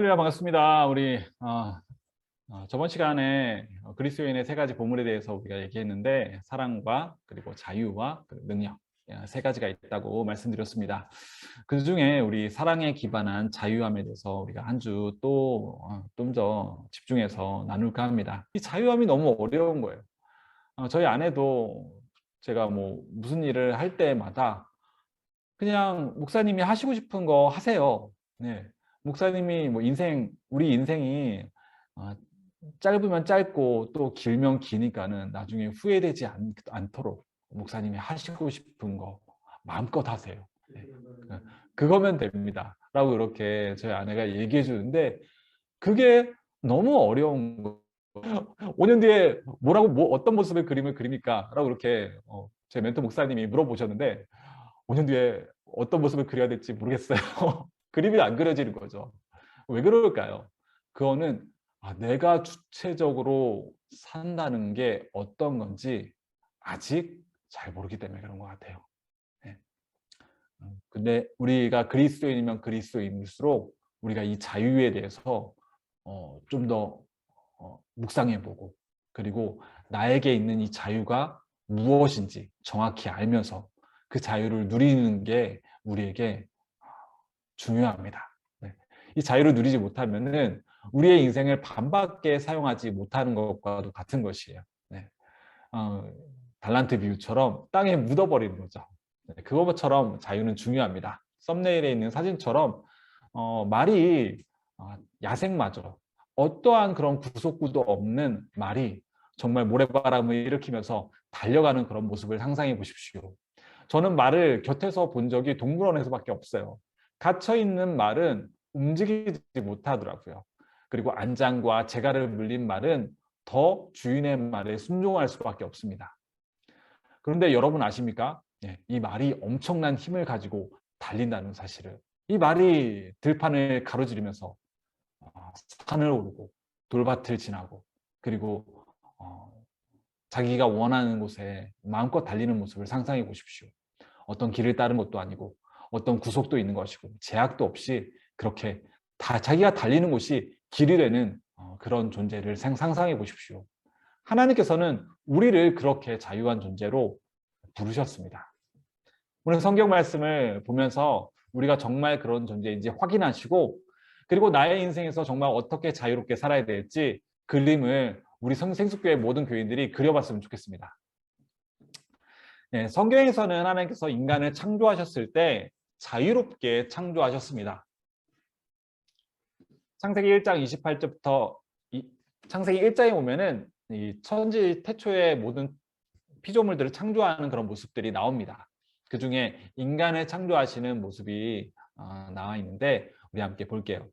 반갑습니다. 우리 저번 시간에 그리스도인의 세 가지 보물에 대해서 우리가 얘기했는데 사랑과 그리고 자유와 능력 세 가지가 있다고 말씀드렸습니다. 그 중에 우리 사랑에 기반한 자유함에 대해서 우리가 한 주 또 좀 더 집중해서 나눌까 합니다. 이 자유함이 너무 어려운 거예요. 저희 아내도 제가 뭐 무슨 일을 할 때마다 그냥 목사님이 하시고 싶은 거 하세요. 네. 목사님이 뭐 우리 인생이 아, 짧으면 짧고 또 길면 기니까는 나중에 후회되지 않도록 목사님이 하시고 싶은 거 마음껏 하세요. 네. 그거면 됩니다. 라고 이렇게 저희 아내가 얘기해 주는데 그게 너무 어려운 거. 5년 뒤에 어떤 모습의 그림을 그립니까? 라고 이렇게 제 멘토 목사님이 물어보셨는데 5년 뒤에 어떤 모습을 그려야 될지 모르겠어요. 그림이 안 그려지는 거죠. 왜 그럴까요? 그거는 내가 주체적으로 산다는 게 어떤 건지 아직 잘 모르기 때문에 그런 것 같아요. 네. 근데 우리가 그리스도인이면 그리스도인일수록 우리가 이 자유에 대해서 좀 더 묵상해보고 그리고 나에게 있는 이 자유가 무엇인지 정확히 알면서 그 자유를 누리는 게 우리에게 중요합니다. 네. 이 자유를 누리지 못하면은 우리의 인생을 반밖에 사용하지 못하는 것과도 같은 것이에요. 네. 달란트 비유처럼 땅에 묻어버리는 거죠. 네. 그것처럼 자유는 중요합니다. 썸네일에 있는 사진처럼 말이 야생마죠. 어떠한 그런 구속구도 없는 말이 정말 모래바람을 일으키면서 달려가는 그런 모습을 상상해 보십시오. 저는 말을 곁에서 본 적이 동물원에서밖에 없어요. 갇혀있는 말은 움직이지 못하더라고요. 그리고 안장과 재갈을 물린 말은 더 주인의 말에 순종할 수밖에 없습니다. 그런데 여러분 아십니까? 이 말이 엄청난 힘을 가지고 달린다는 사실을. 이 말이 들판을 가로지르면서 산을 오르고 돌밭을 지나고 그리고 자기가 원하는 곳에 마음껏 달리는 모습을 상상해 보십시오. 어떤 길을 따른 것도 아니고 어떤 구속도 있는 것이고 제약도 없이 그렇게 자기가 달리는 곳이 길이 되는 그런 존재를 상상해 보십시오. 하나님께서는 우리를 그렇게 자유한 존재로 부르셨습니다. 오늘 성경 말씀을 보면서 우리가 정말 그런 존재인지 확인하시고 그리고 나의 인생에서 정말 어떻게 자유롭게 살아야 될지 그림을 우리 생숙교회 모든 교인들이 그려봤으면 좋겠습니다. 네, 성경에서는 하나님께서 인간을 창조하셨을 때 자유롭게 창조하셨습니다. 창세기 1장 28절부터 창세기 1장에 보면은 이 천지 태초의 모든 피조물들을 창조하는 그런 모습들이 나옵니다. 그 중에 인간을 창조하시는 모습이 나와 있는데 우리 함께 볼게요.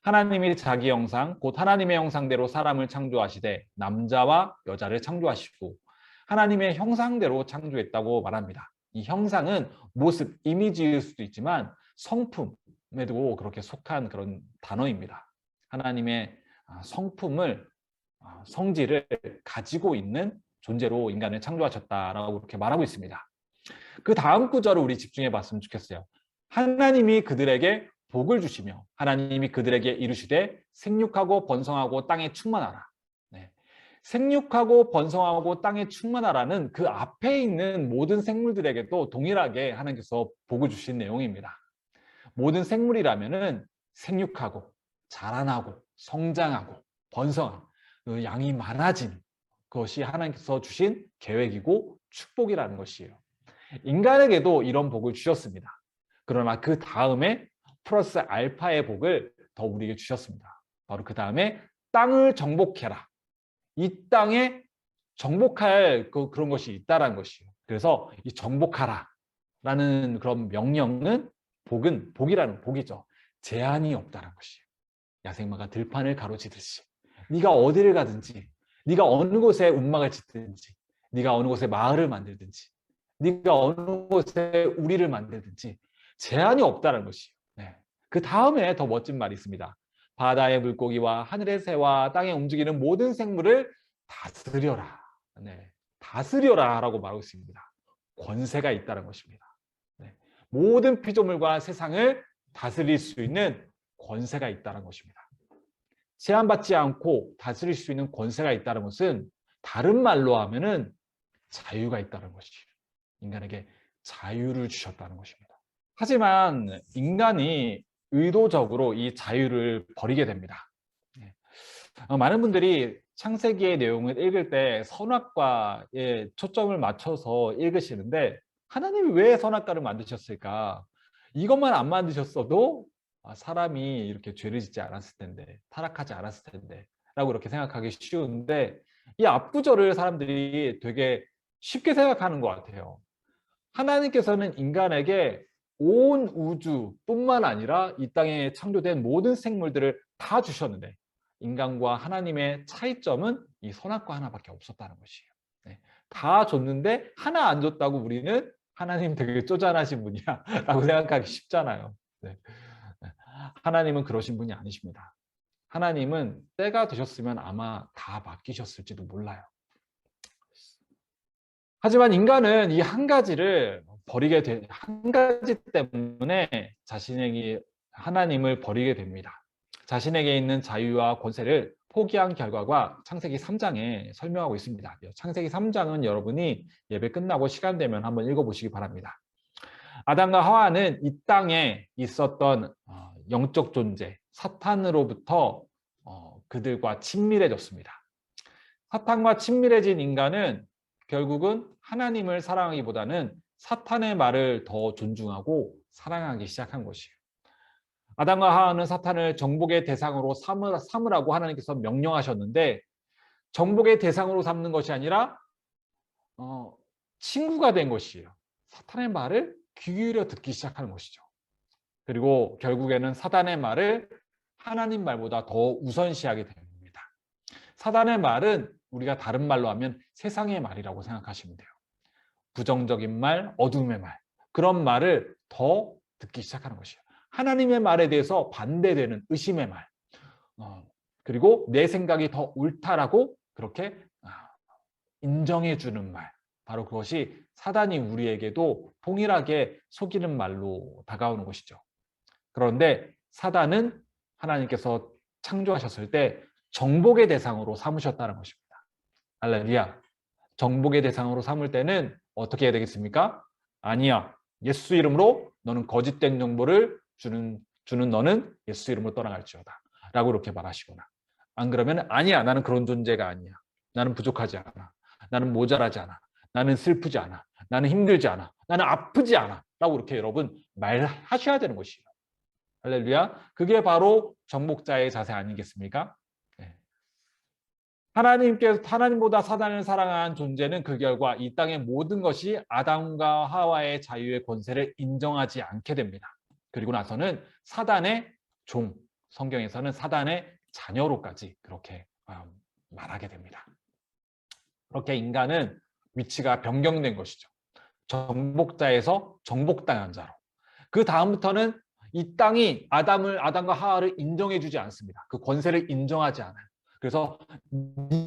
하나님이 자기 형상 곧 하나님의 형상대로 사람을 창조하시되 남자와 여자를 창조하시고 하나님의 형상대로 창조했다고 말합니다. 이 형상은 모습, 이미지일 수도 있지만 성품에도 그렇게 속한 그런 단어입니다. 하나님의 성품을 성질을 가지고 있는 존재로 인간을 창조하셨다라고 그렇게 말하고 있습니다. 그 다음 구절을 우리 집중해 봤으면 좋겠어요. 하나님이 그들에게 복을 주시며 하나님이 그들에게 이르시되 생육하고 번성하고 땅에 충만하라. 네. 생육하고 번성하고 땅에 충만하라는 그 앞에 있는 모든 생물들에게도 동일하게 하나님께서 복을 주신 내용입니다. 모든 생물이라면은 생육하고 자라나고 성장하고 번성하고 그 양이 많아진 것이 하나님께서 주신 계획이고 축복이라는 것이에요. 인간에게도 이런 복을 주셨습니다. 그러나 그 다음에 플러스 알파의 복을 더 우리에게 주셨습니다. 바로 그 다음에 땅을 정복해라. 이 땅에 정복할 그런 것이 있다라는 것이에요. 그래서 이 정복하라 라는 그런 명령은 복이라는 복이죠. 제한이 없다는 것이에요. 야생마가 들판을 가로지듯이 네가 어디를 가든지 네가 어느 곳에 움막을 짓든지 네가 어느 곳에 마을을 만들든지 네가 어느 곳에 우리를 만들든지 제한이 없다는 것이에요. 네. 그 다음에 더 멋진 말이 있습니다. 바다의 물고기와 하늘의 새와 땅에 움직이는 모든 생물을 다스려라. 네. 다스려라 라고 말하고 있습니다. 권세가 있다는 것입니다. 네. 모든 피조물과 세상을 다스릴 수 있는 권세가 있다는 것입니다. 제한받지 않고 다스릴 수 있는 권세가 있다는 것은 다른 말로 하면은 자유가 있다는 것이에요. 인간에게 자유를 주셨다는 것입니다. 하지만 인간이 의도적으로 이 자유를 버리게 됩니다. 많은 분들이 창세기의 내용을 읽을 때 선악과에 초점을 맞춰서 읽으시는데 하나님이 왜 선악과를 만드셨을까? 이것만 안 만드셨어도 사람이 이렇게 죄를 짓지 않았을 텐데, 타락하지 않았을 텐데 라고 이렇게 생각하기 쉬운데 이 앞구절을 사람들이 되게 쉽게 생각하는 것 같아요. 하나님께서는 인간에게 온 우주뿐만 아니라 이 땅에 창조된 모든 생물들을 다 주셨는데 인간과 하나님의 차이점은 이 선악과 하나밖에 없었다는 것이에요. 네. 다 줬는데 하나 안 줬다고 우리는 하나님 되게 쪼잔하신 분이야 라고 생각하기 쉽잖아요. 네. 하나님은 그러신 분이 아니십니다. 하나님은 때가 되셨으면 아마 다 맡기셨을지도 몰라요. 하지만 인간은 이 한 가지를 버리게 한 가지 때문에 자신에게 하나님을 버리게 됩니다. 자신에게 있는 자유와 권세를 포기한 결과가 창세기 3장에 설명하고 있습니다. 창세기 3장은 여러분이 예배 끝나고 시간 되면 한번 읽어보시기 바랍니다. 아담과 하와는 이 땅에 있었던 영적 존재, 사탄으로부터 그들과 친밀해졌습니다. 사탄과 친밀해진 인간은 결국은 하나님을 사랑하기보다는 사탄의 말을 더 존중하고 사랑하기 시작한 것이에요. 아담과 하와는 사탄을 정복의 대상으로 삼으라고 하나님께서 명령하셨는데 정복의 대상으로 삼는 것이 아니라 친구가 된 것이에요. 사탄의 말을 귀 기울여 듣기 시작하는 것이죠. 그리고 결국에는 사탄의 말을 하나님 말보다 더 우선시하게 됩니다. 사탄의 말은 우리가 다른 말로 하면 세상의 말이라고 생각하시면 돼요. 부정적인 말, 어둠의 말, 그런 말을 더 듣기 시작하는 것이에요. 하나님의 말에 대해서 반대되는 의심의 말, 그리고 내 생각이 더 옳다라고 그렇게 인정해 주는 말, 바로 그것이 사단이 우리에게도 동일하게 속이는 말로 다가오는 것이죠. 그런데 사단은 하나님께서 창조하셨을 때 정복의 대상으로 삼으셨다는 것입니다. 할렐루야. 정복의 대상으로 삼을 때는 어떻게 해야 되겠습니까? 아니야. 예수 이름으로 너는 거짓된 정보를 주는 너는 예수 이름으로 떠나갈지어다. 라고 이렇게 말하시거나. 안 그러면 아니야. 나는 그런 존재가 아니야. 나는 부족하지 않아. 나는 모자라지 않아. 나는 슬프지 않아. 나는 힘들지 않아. 나는 아프지 않아. 라고 이렇게 여러분 말하셔야 되는 것이에요. 할렐루야. 그게 바로 정복자의 자세 아니겠습니까? 네. 하나님보다 사단을 사랑한 존재는 그 결과 이 땅의 모든 것이 아담과 하와의 자유의 권세를 인정하지 않게 됩니다. 그리고 나서는 사단의 종, 성경에서는 사단의 자녀로까지 그렇게 말하게 됩니다. 그렇게 인간은 위치가 변경된 것이죠. 정복자에서 정복당한 자로. 그 다음부터는 이 땅이 아담과 하와를 인정해주지 않습니다. 그 권세를 인정하지 않아요. 그래서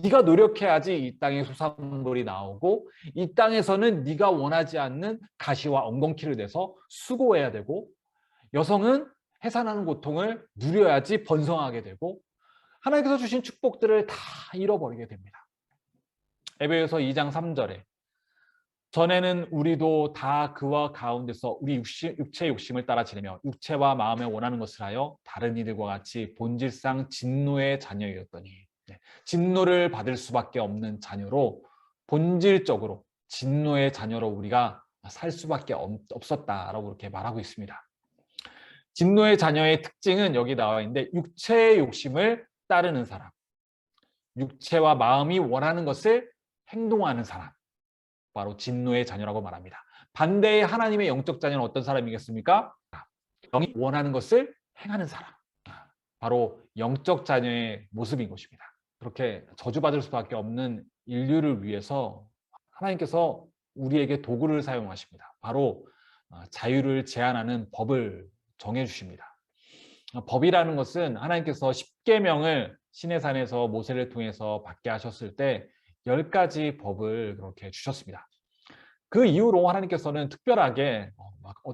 네가 노력해야지 이 땅에 수산물이 나오고 이 땅에서는 네가 원하지 않는 가시와 엉겅퀴를 내서 수고해야 되고 여성은 해산하는 고통을 누려야지 번성하게 되고 하나님께서 주신 축복들을 다 잃어버리게 됩니다. 에베소서 2장 3절에 전에는 우리도 다 그와 가운데서 우리 육체의 욕심을 따라 지내며 육체와 마음에 원하는 것을 하여 다른 이들과 같이 본질상 진노의 자녀였더니 진노를 받을 수밖에 없는 자녀로 본질적으로 진노의 자녀로 우리가 살 수밖에 없었다라고 이렇게 말하고 있습니다. 진노의 자녀의 특징은 여기 나와 있는데 육체의 욕심을 따르는 사람, 육체와 마음이 원하는 것을 행동하는 사람, 바로 진노의 자녀라고 말합니다. 반대의 하나님의 영적 자녀는 어떤 사람이겠습니까? 영이 원하는 것을 행하는 사람, 바로 영적 자녀의 모습인 것입니다. 그렇게 저주받을 수밖에 없는 인류를 위해서 하나님께서 우리에게 도구를 사용하십니다. 바로 자유를 제한하는 법을 정해주십니다. 법이라는 것은 하나님께서 십계명을 시내산에서 모세를 통해서 받게 하셨을 때 10가지 법을 그렇게 주셨습니다. 그 이후로 하나님께서는 특별하게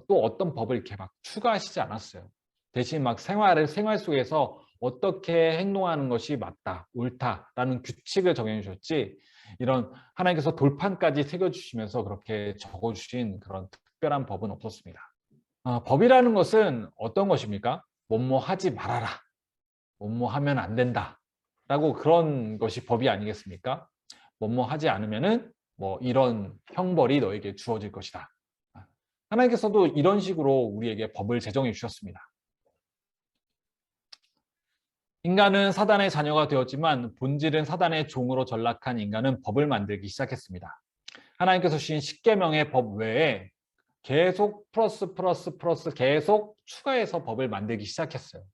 또 어떤 법을 이렇게 막 추가하시지 않았어요. 대신 막 생활 속에서 어떻게 행동하는 것이 맞다, 옳다라는 규칙을 정해 주셨지 이런 하나님께서 돌판까지 새겨주시면서 그렇게 적어주신 그런 특별한 법은 없었습니다. 법이라는 것은 어떤 것입니까? 뭐뭐 하지 말아라, 뭐뭐 하면 안 된다 라고 그런 것이 법이 아니겠습니까? 뭐뭐 하지 않으면은 뭐 이런 형벌이 너에게 주어질 것이다. 하나님께서도 이런 식으로 우리에게 법을 제정해 주셨습니다. 인간은 사단의 자녀가 되었지만 본질은 사단의 종으로 전락한 인간은 법을 만들기 시작했습니다. 하나님께서 주신 십계명의 법 외에 계속 플러스 계속 추가해서 법을 만들기 시작했어요.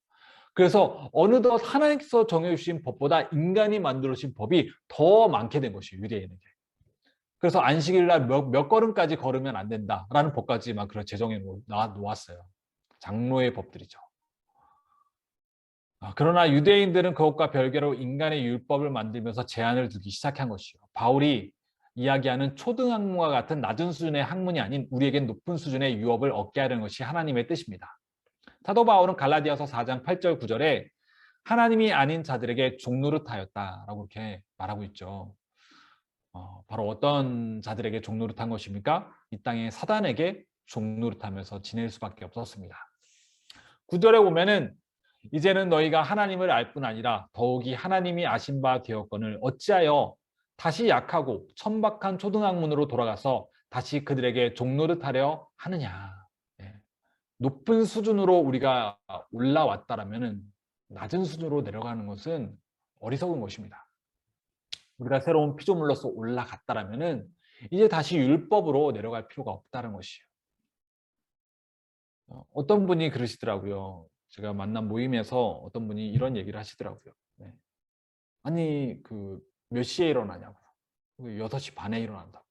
그래서 어느덧 하나님께서 정해주신 법보다 인간이 만들어주신 법이 더 많게 된 것이에요. 유대인에게. 그래서 안식일 날 몇 걸음까지 걸으면 안 된다라는 법까지 막 그런 제정해 놓았어요. 장로의 법들이죠. 그러나 유대인들은 그것과 별개로 인간의 율법을 만들면서 제한을 두기 시작한 것이요. 바울이 이야기하는 초등학문과 같은 낮은 수준의 학문이 아닌 우리에겐 높은 수준의 유업을 얻게 하려는 것이 하나님의 뜻입니다. 사도 바울은 갈라디아서 4장 8절 9절에 하나님이 아닌 자들에게 종노릇하였다라고 이렇게 말하고 있죠. 바로 어떤 자들에게 종노릇한 것입니까? 이 땅의 사단에게 종노릇하면서 지낼 수밖에 없었습니다. 9절에 보면은 이제는 너희가 하나님을 알 뿐 아니라 더욱이 하나님이 아신 바 되었거늘 어찌하여 다시 약하고 천박한 초등학문으로 돌아가서 다시 그들에게 종노릇하려 하느냐. 높은 수준으로 우리가 올라왔다라면 낮은 수준으로 내려가는 것은 어리석은 것입니다. 우리가 새로운 피조물로서 올라갔다라면 이제 다시 율법으로 내려갈 필요가 없다는 것이에요. 어떤 분이 그러시더라고요. 제가 만난 모임에서 어떤 분이 이런 얘기를 하시더라고요. 네. 아니 몇 시에 일어나냐고. 6시 반에 일어난다고.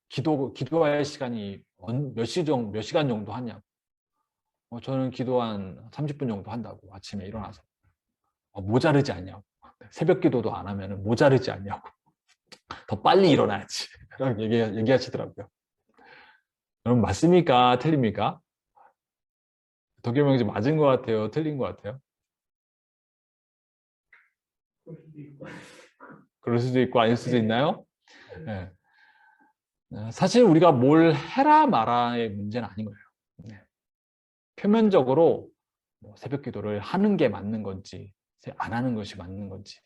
기도할 시간이 몇 시간 정도 하냐고. 저는 기도 한 30분 정도 한다고. 아침에 일어나서. 모자르지 않냐고. 새벽 기도도 안 하면 모자르지 않냐고. 더 빨리 일어나야지. 라고 얘기하시더라고요. 여러분 맞습니까? 틀립니까? 도겸형이 맞은 것 같아요? 틀린 것 같아요? 그럴 수도 있고 아닐 수도 있나요? 네. 사실 우리가 뭘 해라 마라의 문제는 아닌 거예요. 네. 표면적으로 새벽 기도를 하는 게 맞는 건지 안 하는 것이 맞는 건지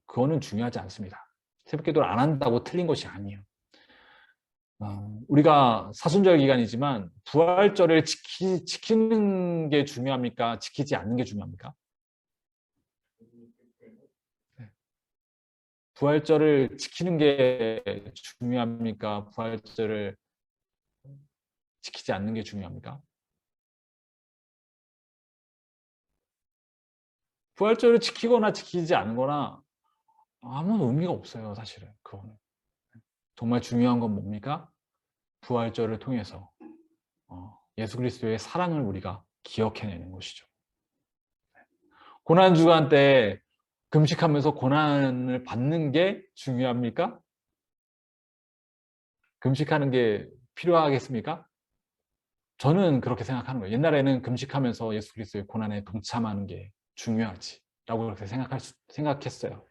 그거는 중요하지 않습니다. 새벽 기도를 안 한다고 틀린 것이 아니에요. 우리가 사순절 기간이지만 부활절을 지키는 게 중요합니까? 지키지 않는 게 중요합니까? 부활절을 지키는 게 중요합니까? 부활절을 지키지 않는 게 중요합니까? 부활절을 지키거나 지키지 않거나 아무 의미가 없어요. 사실은 그거는. 정말 중요한 건 뭡니까? 부활절을 통해서 예수 그리스도의 사랑을 우리가 기억해내는 것이죠. 고난주간 때 금식하면서 고난을 받는 게 중요합니까? 금식하는 게 필요하겠습니까? 저는 그렇게 생각하는 거예요. 옛날에는 금식하면서 예수 그리스도의 고난에 동참하는 게 중요하지 라고 그렇게 생각했어요.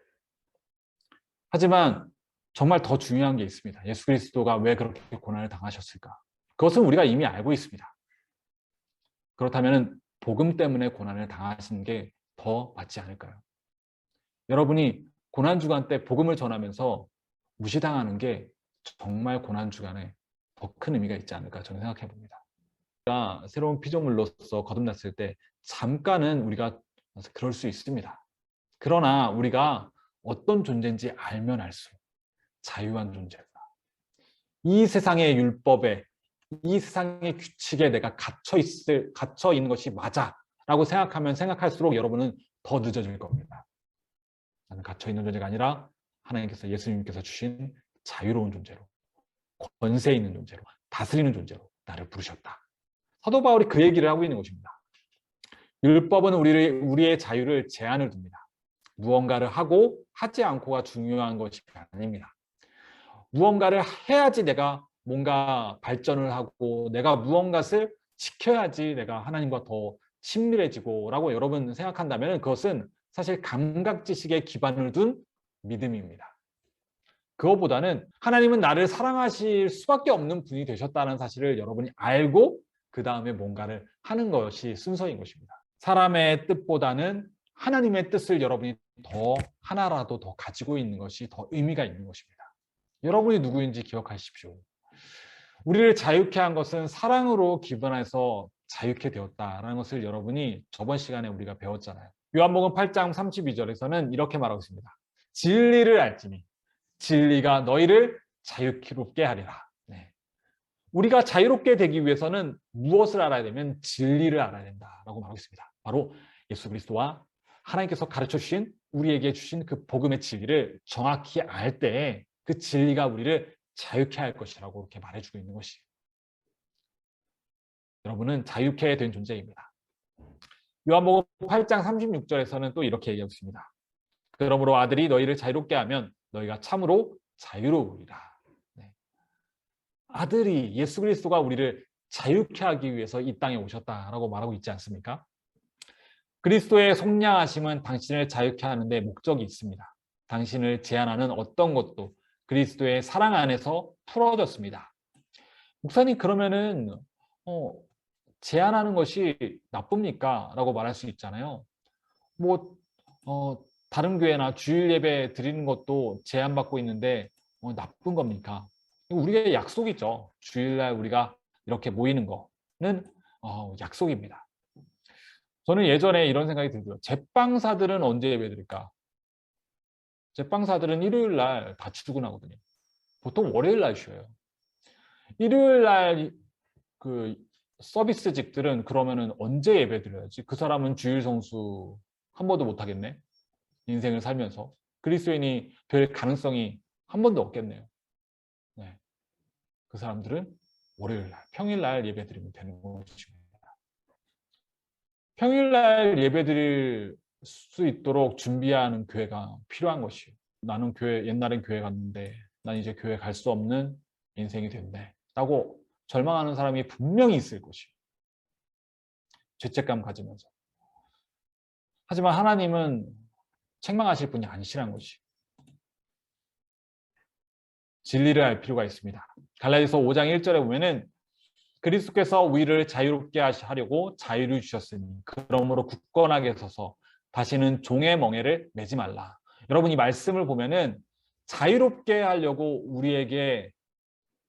하지만 정말 더 중요한 게 있습니다. 예수 그리스도가 왜 그렇게 고난을 당하셨을까? 그것은 우리가 이미 알고 있습니다. 그렇다면 복음 때문에 고난을 당하시는 게 더 맞지 않을까요? 여러분이 고난주간 때 복음을 전하면서 무시당하는 게 정말 고난주간에 더 큰 의미가 있지 않을까 저는 생각해 봅니다. 우리가 새로운 피조물로서 거듭났을 때 잠깐은 우리가 그럴 수 있습니다. 그러나 우리가 어떤 존재인지 알면 알수록 자유한 존재다. 이 세상의 율법에 이 세상의 규칙에 내가 갇혀 있는 것이 맞아라고 생각하면 생각할수록 여러분은 더 늦어질 겁니다. 나는 갇혀 있는 존재가 아니라 하나님께서 예수님께서 주신 자유로운 존재로 권세 있는 존재로 다스리는 존재로 나를 부르셨다. 사도 바울이 그 얘기를 하고 있는 것입니다. 율법은 우리의 자유를 제한을 둡니다. 무언가를 하고 하지 않고가 중요한 것이 아닙니다. 무언가를 해야지 내가 뭔가 발전을 하고 내가 무언가를 지켜야지 내가 하나님과 더 친밀해지고 라고 여러분 생각한다면 그것은 사실 감각 지식에 기반을 둔 믿음입니다. 그것보다는 하나님은 나를 사랑하실 수밖에 없는 분이 되셨다는 사실을 여러분이 알고 그 다음에 뭔가를 하는 것이 순서인 것입니다. 사람의 뜻보다는 하나님의 뜻을 여러분이 더 하나라도 더 가지고 있는 것이 더 의미가 있는 것입니다. 여러분이 누구인지 기억하십시오. 우리를 자유케 한 것은 사랑으로 기반해서 자유케 되었다라는 것을 여러분이 저번 시간에 우리가 배웠잖아요. 요한복음 8장 32절에서는 이렇게 말하고 있습니다. 진리를 알지니 진리가 너희를 자유롭게 하리라. 네. 우리가 자유롭게 되기 위해서는 무엇을 알아야 되면 진리를 알아야 된다라고 말하고 있습니다. 바로 예수 그리스도와 하나님께서 가르쳐 주신 우리에게 주신 그 복음의 진리를 정확히 알 때 그 진리가 우리를 자유케 할 것이라고 이렇게 말해주고 있는 것이에요. 여러분은 자유케 된 존재입니다. 요한복음 8장 36절에서는 또 이렇게 얘기하고 있습니다. 그러므로 아들이 너희를 자유롭게 하면 너희가 참으로 자유로우리라. 네. 아들이 예수 그리스도가 우리를 자유케 하기 위해서 이 땅에 오셨다라고 말하고 있지 않습니까? 그리스도의 속량하심은 당신을 자유케 하는 데 목적이 있습니다. 당신을 제한하는 어떤 것도 그리스도의 사랑 안에서 풀어졌습니다. 목사님 그러면은 제한하는 것이 나쁩니까? 라고 말할 수 있잖아요. 다른 교회나 주일 예배 드리는 것도 제한받고 있는데 나쁜 겁니까? 우리의 약속이죠. 주일날 우리가 이렇게 모이는 거는 약속입니다. 저는 예전에 이런 생각이 들고요. 제빵사들은 언제 예배 드릴까? 제빵사들은 일요일 날 다 출근하거든요. 보통 월요일 날 쉬어요. 일요일 날 그 서비스직들은 그러면은 언제 예배 드려야지? 그 사람은 주일 성수 한 번도 못 하겠네. 인생을 살면서 그리스도인이 될 가능성이 한 번도 없겠네요. 네. 그 사람들은 월요일 날, 평일 날 예배 드리면 되는 것입니다. 평일 날 예배 드릴 수 있도록 준비하는 교회가 필요한 것이에요. 나는 옛날엔 교회 갔는데 난 이제 교회 갈 수 없는 인생이 됐네 라고 절망하는 사람이 분명히 있을 것이에요. 죄책감 가지면서. 하지만 하나님은 책망하실 분이 아니시란 것이에요. 진리를 알 필요가 있습니다. 갈라디아서 5장 1절에 보면은 그리스도께서 우리를 자유롭게 하려고 자유를 주셨으니 그러므로 굳건하게 서서 다시는 종의 멍에를 매지 말라. 여러분 이 말씀을 보면은 자유롭게 하려고 우리에게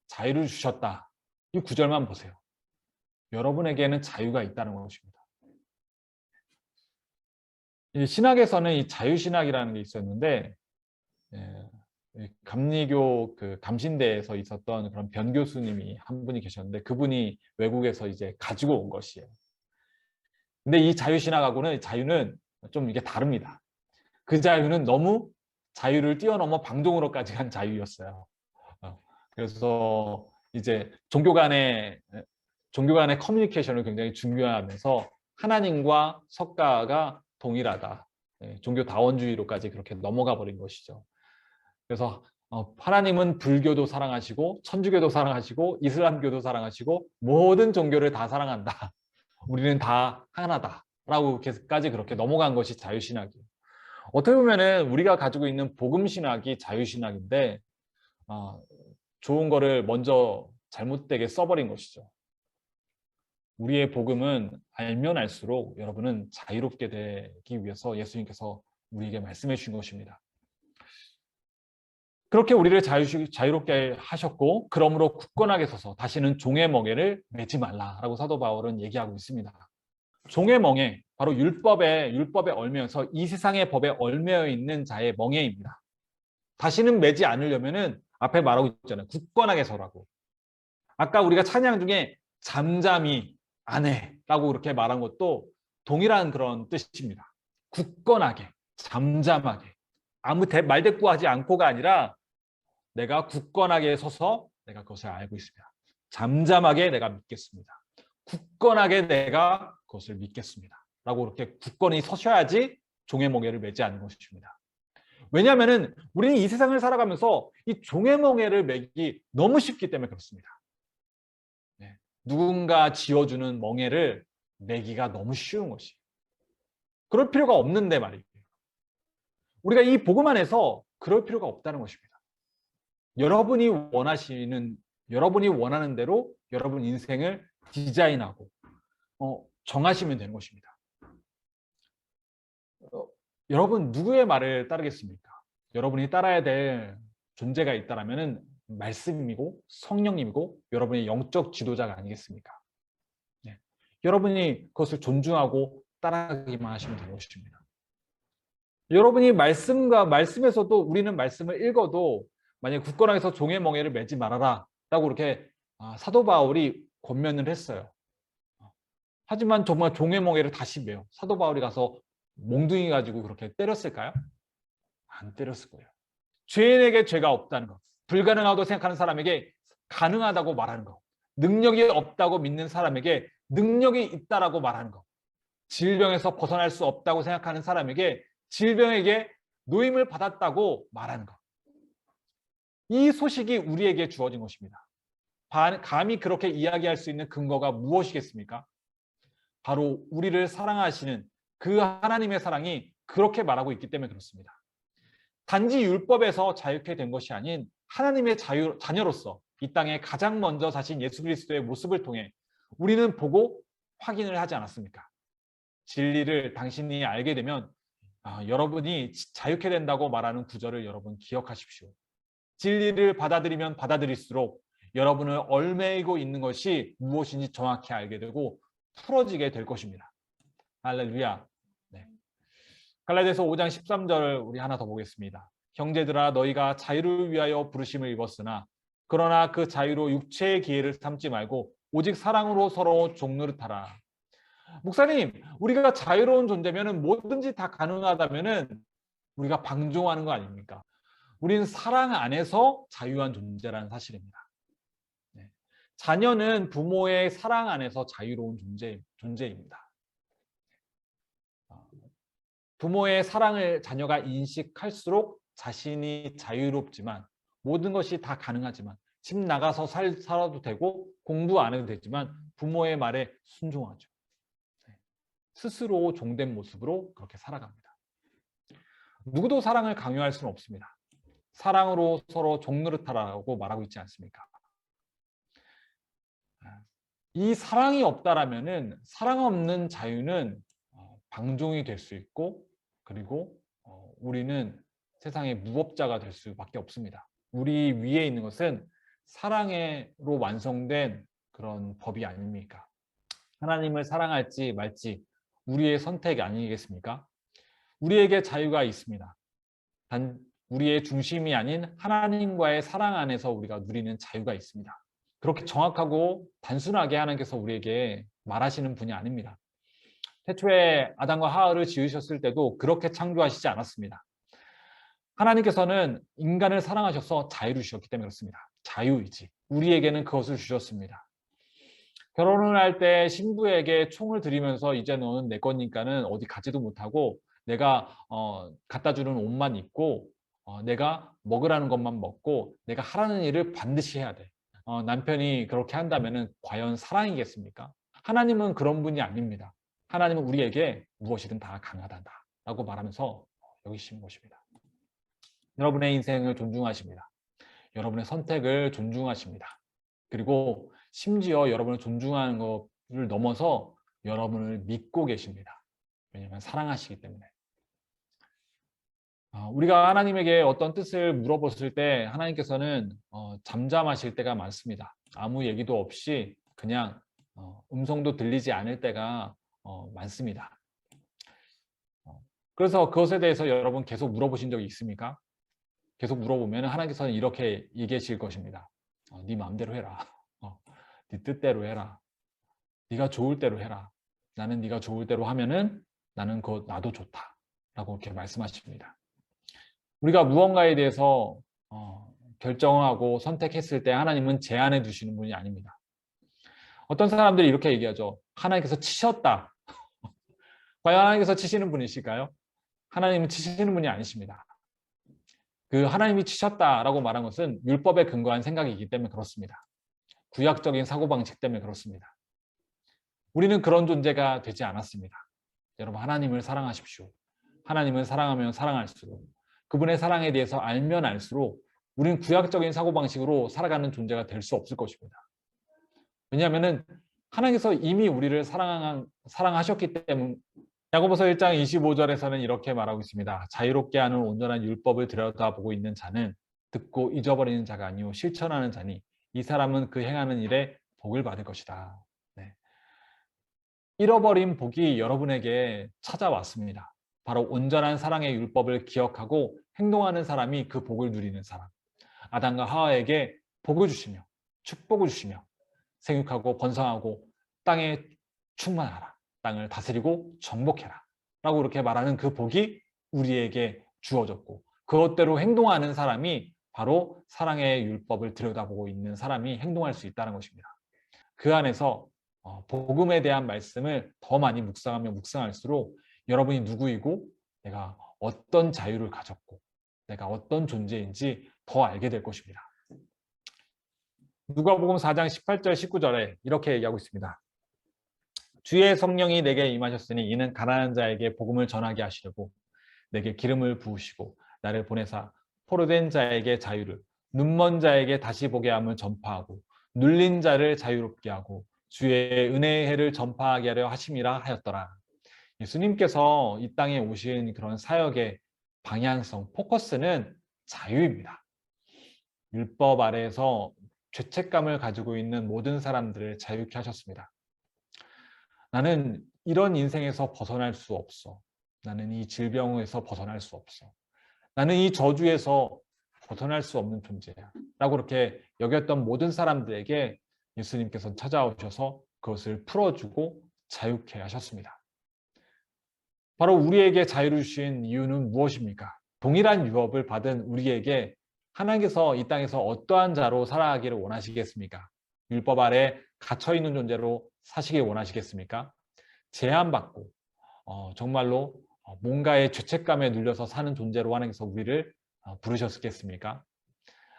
자유를 주셨다. 이 구절만 보세요. 여러분에게는 자유가 있다는 것입니다. 이 신학에서는 이 자유신학이라는 게 있었는데 감리교 그 감신대에서 있었던 그런 변 교수님이 한 분이 계셨는데 그분이 외국에서 이제 가지고 온 것이에요. 근데 이 자유신학하고는 자유는 좀 이게 다릅니다. 그 자유는 너무 자유를 뛰어넘어 방종으로까지 간 자유였어요. 그래서 이제 종교 간의 커뮤니케이션을 굉장히 중요하면서 하나님과 석가가 동일하다. 종교 다원주의로까지 그렇게 넘어가 버린 것이죠. 그래서 하나님은 불교도 사랑하시고 천주교도 사랑하시고 이슬람교도 사랑하시고 모든 종교를 다 사랑한다. 우리는 다 하나다. 라고까지 그렇게 넘어간 것이 자유신학이에요. 어떻게 보면은 우리가 가지고 있는 복음신학이 자유신학인데 좋은 거를 먼저 잘못되게 써버린 것이죠. 우리의 복음은 알면 알수록 여러분은 자유롭게 되기 위해서 예수님께서 우리에게 말씀해 주신 것입니다. 그렇게 우리를 자유롭게 하셨고 그러므로 굳건하게 서서 다시는 종의 멍에를 매지 말라라고 사도 바울은 얘기하고 있습니다. 종의 멍에, 바로 율법에 얽매여서 이 세상의 법에 얽매여 있는 자의 멍에입니다. 다시는 매지 않으려면은 앞에 말하고 있잖아요. 굳건하게 서라고. 아까 우리가 찬양 중에 잠잠히 안 해라고 그렇게 말한 것도 동일한 그런 뜻입니다. 굳건하게, 잠잠하게. 아무 말대꾸하지 않고가 아니라 내가 굳건하게 서서 내가 그것을 알고 있습니다. 잠잠하게 내가 믿겠습니다. 굳건하게 내가 그것을 믿겠습니다. 라고 이렇게 굳건히 서셔야지 종의 멍에를 매지 않는 것입니다. 왜냐하면 우리는 이 세상을 살아가면서 이 종의 멍에를 매기 너무 쉽기 때문에 그렇습니다. 누군가 지어주는 멍에를 내기가 너무 쉬운 것이. 그럴 필요가 없는데 말이에요. 우리가 이 복음 안에서 그럴 필요가 없다는 것입니다. 여러분이 원하는 대로 여러분 인생을 디자인하고 정하시면 되는 것입니다. 여러분 누구의 말을 따르겠습니까? 여러분이 따라야 될 존재가 있다라면은 말씀이고 성령님이고 여러분의 영적 지도자가 아니겠습니까? 네. 여러분이 그것을 존중하고 따라가기만 하시면 되는 것입니다. 여러분이 말씀에서도 우리는 말씀을 읽어도 만약 굳건하게서 종의 멍에를 매지 말아라 라고 이렇게 사도 바울이 권면을 했어요. 하지만 정말 종의 멍에를 다시 매요. 사도 바울이 가서 몽둥이 가지고 그렇게 때렸을까요? 안 때렸을 거예요. 죄인에게 죄가 없다는 것, 불가능하다고 생각하는 사람에게 가능하다고 말하는 것, 능력이 없다고 믿는 사람에게 능력이 있다라고 말하는 것, 질병에서 벗어날 수 없다고 생각하는 사람에게 질병에게 노임을 받았다고 말하는 것. 이 소식이 우리에게 주어진 것입니다. 감히 그렇게 이야기할 수 있는 근거가 무엇이겠습니까? 바로 우리를 사랑하시는 그 하나님의 사랑이 그렇게 말하고 있기 때문에 그렇습니다. 단지 율법에서 자유케 된 것이 아닌 하나님의 자녀로서 이 땅에 가장 먼저 자신 예수 그리스도의 모습을 통해 우리는 보고 확인을 하지 않았습니까? 진리를 당신이 알게 되면 여러분이 자유케 된다고 말하는 구절을 여러분 기억하십시오. 진리를 받아들이면 받아들일수록 여러분을 얽매이고 있는 것이 무엇인지 정확히 알게 되고 풀어지게 될 것입니다. 할렐루야. 네. 갈라디아서 5장 13절을 우리 하나 더 보겠습니다. 형제들아 너희가 자유를 위하여 부르심을 입었으나 그러나 그 자유로 육체의 기회를 삼지 말고 오직 사랑으로 서로 종노릇하라. 목사님, 우리가 자유로운 존재면 뭐든지 다 가능하다면 우리가 방종하는 거 아닙니까? 우리는 사랑 안에서 자유한 존재라는 사실입니다. 네. 자녀는 부모의 사랑 안에서 자유로운 존재입니다. 부모의 사랑을 자녀가 인식할수록 자신이 자유롭지만 모든 것이 다 가능하지만 집 나가서 살아도 되고 공부 안 해도 되지만 부모의 말에 순종하죠. 스스로 종된 모습으로 그렇게 살아갑니다. 누구도 사랑을 강요할 수는 없습니다. 사랑으로 서로 종노릇하라고 말하고 있지 않습니까? 이 사랑이 없다라면은 사랑 없는 자유는 방종이 될 수 있고 그리고 우리는 세상의 무법자가 될 수밖에 없습니다. 우리 위에 있는 것은 사랑으로 완성된 그런 법이 아닙니까? 하나님을 사랑할지 말지 우리의 선택이 아니겠습니까? 우리에게 자유가 있습니다. 단 우리의 중심이 아닌 하나님과의 사랑 안에서 우리가 누리는 자유가 있습니다. 그렇게 정확하고 단순하게 하나님께서 우리에게 말하시는 분이 아닙니다. 태초에 아담과 하와를 지으셨을 때도 그렇게 창조하시지 않았습니다. 하나님께서는 인간을 사랑하셔서 자유를 주셨기 때문에 그렇습니다. 자유의지. 우리에게는 그것을 주셨습니다. 결혼을 할 때 신부에게 총을 들이면서 이제 너는 내 거니까는 어디 가지도 못하고 내가 갖다 주는 옷만 입고 내가 먹으라는 것만 먹고 내가 하라는 일을 반드시 해야 돼. 남편이 그렇게 한다면 과연 사랑이겠습니까? 하나님은 그런 분이 아닙니다. 하나님은 우리에게 무엇이든 다 강하다라고 말하면서 여기시는 것입니다. 여러분의 인생을 존중하십니다. 여러분의 선택을 존중하십니다. 그리고 심지어 여러분을 존중하는 것을 넘어서 여러분을 믿고 계십니다. 왜냐하면 사랑하시기 때문에. 우리가 하나님에게 어떤 뜻을 물어봤을 때 하나님께서는 잠잠하실 때가 많습니다. 아무 얘기도 없이 그냥 음성도 들리지 않을 때가 많습니다. 그래서 그것에 대해서 여러분 계속 물어보신 적이 있습니까? 계속 물어보면 하나님께서는 이렇게 얘기하실 것입니다. 네 마음대로 해라. 네 뜻대로 해라. 네가 좋을 대로 해라. 나는 네가 좋을 대로 하면은 나는 나도 좋다. 라고 이렇게 말씀하십니다. 우리가 무언가에 대해서 결정하고 선택했을 때 하나님은 제한해 두시는 분이 아닙니다. 어떤 사람들이 이렇게 얘기하죠. 하나님께서 치셨다. 과연 하나님께서 치시는 분이실까요? 하나님은 치시는 분이 아니십니다. 그 하나님이 치셨다라고 말한 것은 율법에 근거한 생각이기 때문에 그렇습니다. 구약적인 사고방식 때문에 그렇습니다. 우리는 그런 존재가 되지 않았습니다. 여러분, 하나님을 사랑하십시오. 하나님을 사랑하면 사랑할수록, 그분의 사랑에 대해서 알면 알수록 우리는 구약적인 사고방식으로 살아가는 존재가 될 수 없을 것입니다. 왜냐하면 하나님께서 이미 우리를 사랑하셨기 때문에. 야고보서 1장 25절에서는 이렇게 말하고 있습니다. 자유롭게 하는 온전한 율법을 들여다보고 있는 자는 듣고 잊어버리는 자가 아니요 실천하는 자니 이 사람은 그 행하는 일에 복을 받을 것이다. 네. 잃어버린 복이 여러분에게 찾아왔습니다. 바로 온전한 사랑의 율법을 기억하고 행동하는 사람이 그 복을 누리는 사람. 아담과 하와에게 복을 주시며 축복을 주시며 생육하고 번성하고 땅에 충만하라. 땅을 다스리고 정복해라. 라고 이렇게 말하는 그 복이 우리에게 주어졌고 그것대로 행동하는 사람이 바로 사랑의 율법을 들여다보고 있는 사람이 행동할 수 있다는 것입니다. 그 안에서 복음에 대한 말씀을 더 많이 묵상하면 묵상할수록 여러분이 누구이고 내가 어떤 자유를 가졌고 내가 어떤 존재인지 더 알게 될 것입니다. 누가복음 4장 18절 19절에 이렇게 얘기하고 있습니다. 주의 성령이 내게 임하셨으니 이는 가난한 자에게 복음을 전하게 하시려고 내게 기름을 부으시고 나를 보내사 포로된 자에게 자유를 눈먼 자에게 다시 보게 함을 전파하고 눌린 자를 자유롭게 하고 주의 은혜의 해를 전파하게 하려 하심이라 하였더라. 예수님께서 이 땅에 오신 그런 사역의 방향성, 포커스는 자유입니다. 율법 아래에서 죄책감을 가지고 있는 모든 사람들을 자유케 하셨습니다. 나는 이런 인생에서 벗어날 수 없어. 나는 이 질병에서 벗어날 수 없어. 나는 이 저주에서 벗어날 수 없는 존재야. 라고 그렇게 여겼던 모든 사람들에게 예수님께서 찾아오셔서 그것을 풀어주고 자유케 하셨습니다. 바로 우리에게 자유를 주신 이유는 무엇입니까? 동일한 유업을 받은 우리에게 하나님께서 이 땅에서 어떠한 자로 살아가기를 원하시겠습니까? 율법 아래 갇혀있는 존재로 사시길 원하시겠습니까? 제한받고 정말로 뭔가의 죄책감에 눌려서 사는 존재로 하나님께서 우리를 부르셨겠습니까?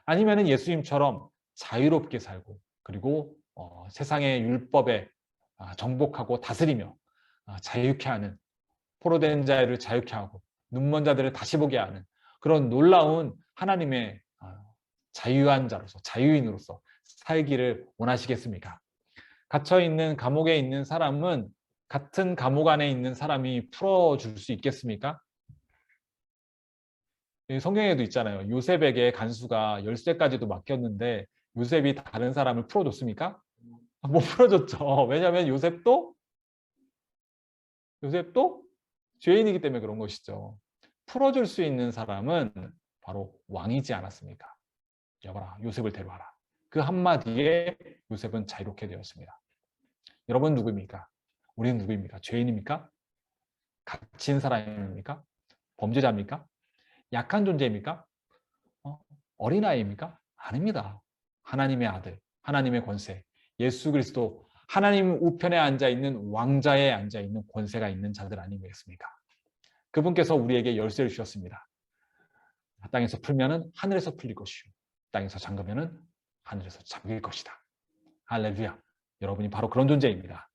아니면 예수님처럼 자유롭게 살고 그리고 세상의 율법에 정복하고 다스리며 자유케 하는 포로된 자를 자유케 하고 눈먼 자들을 다시 보게 하는 그런 놀라운 하나님의 자유한 자로서 자유인으로서 살기를 원하시겠습니까? 갇혀있는 감옥에 있는 사람은 같은 감옥 안에 있는 사람이 풀어줄 수 있겠습니까? 성경에도 있잖아요. 요셉에게 간수가 열쇠까지도 맡겼는데 요셉이 다른 사람을 풀어줬습니까? 못 풀어줬죠. 왜냐하면 요셉도 죄인이기 때문에 그런 것이죠. 풀어줄 수 있는 사람은 바로 왕이지 않았습니까? 여봐라, 요셉을 데려와라. 그 한마디에 요셉은 자유롭게 되었습니다. 여러분 누구입니까? 우리는 누구입니까? 죄인입니까? 갇힌 사람입니까? 범죄자입니까? 약한 존재입니까? 어린아이입니까? 아닙니다. 하나님의 아들, 하나님의 권세, 예수 그리스도, 하나님 우편에 앉아있는 왕자에 앉아있는 권세가 있는 자들 아니겠습니까? 그분께서 우리에게 열쇠를 주셨습니다. 땅에서 풀면은 하늘에서 풀릴 것이요. 땅에서 잠그면은 하늘에서 잠길 것이다. 할렐루야. 여러분이 바로 그런 존재입니다.